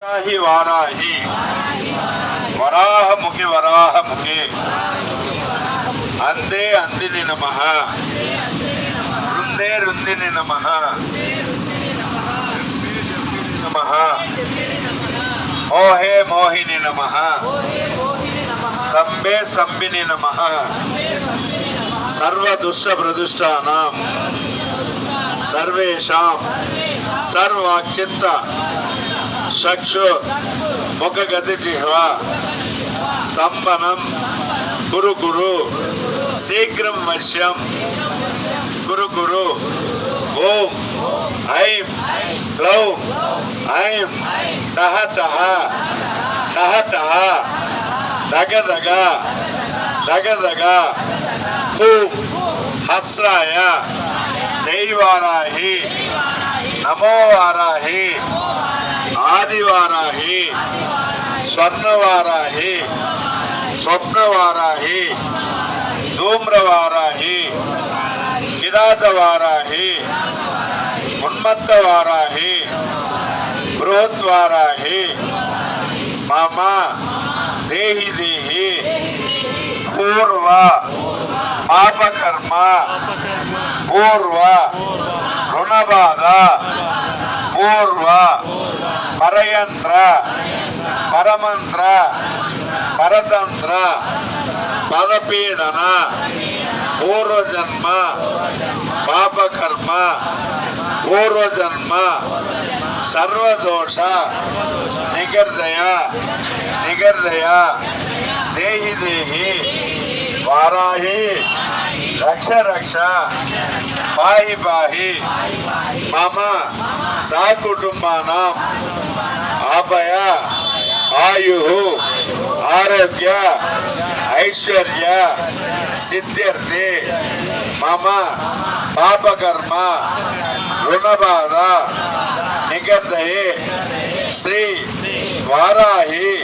वाराही वराह मुखे अंदे अंदिनि नमः रुंदे रुंदिनि नमः मोहे मोहिनि नमः स्तंभे स्तंभिनि नमः सर्व दुष्ट प्रदुष्टानां सर्वेषां सर्वाचित्त चक्षु मुखगति जिह्वा स्तंभनं कुरु कुरु शीघ्रं वश्यं कुरु कुरु ओम ऐं क्लौं ऐं टः टः टः टः दग दग दग दग खूं हस्राय जय वाराही नमो वाराही आदिवाराही स्वर्णवाराही स्वप्नवाराही धूम्रवाराही किरातवाराही उन्मत्तवाराही बृहद्वाराही मम देहि देहि पूर्व पापकर्म पूर्व ऋणबाध पूर्व परयंत्र परमंत्र परतंत्र परपीडन पूर्वजन्म पापकर्म पूर्वजन्म सर्वदोष निगर्दय निगर्दय देहि देहि वाराही रक्ष रक्ष पाहि पाहि मम सकुटुंबानां अभय आयुः आरोग्य ऐश्वर्य सिद्ध्यर्थे मम पापकर्म ऋणबाध निगर्दये श्री वाराही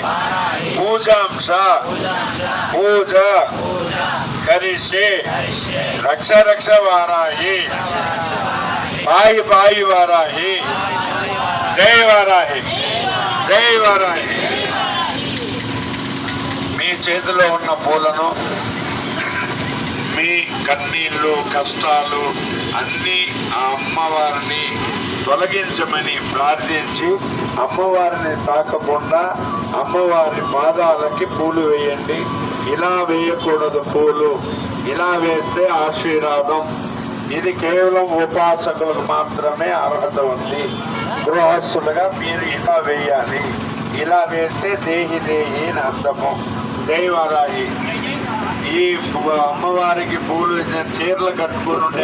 पूजांश पूजा करिष्ये रक्ष रक्ष वाराही पाहि पाहि वाराही जय वाराही जय वाराही మీ చేతిలో ఉన్న పూలను మీ కన్నీళ్ళు కష్టాలు అన్నీ ఆ అమ్మవారిని తొలగించమని ప్రార్థించి అమ్మవారిని తాకకుండా అమ్మవారి పాదాలకి పూలు వేయండి. ఇలా వేయకూడదు, పూలు ఇలా వేస్తే ఆశీర్వాదం. ఇది కేవలం ఉపాసకులకు మాత్రమే అర్హత ఉంది. గృహస్థులుగా మీరు ఇలా వేయాలి. ఇలా వేస్తే దేహి దేహి అని అర్థము. జై వారాహి. ఈ అమ్మవారికి పూలు చీరలు కట్టుకుని ఉండే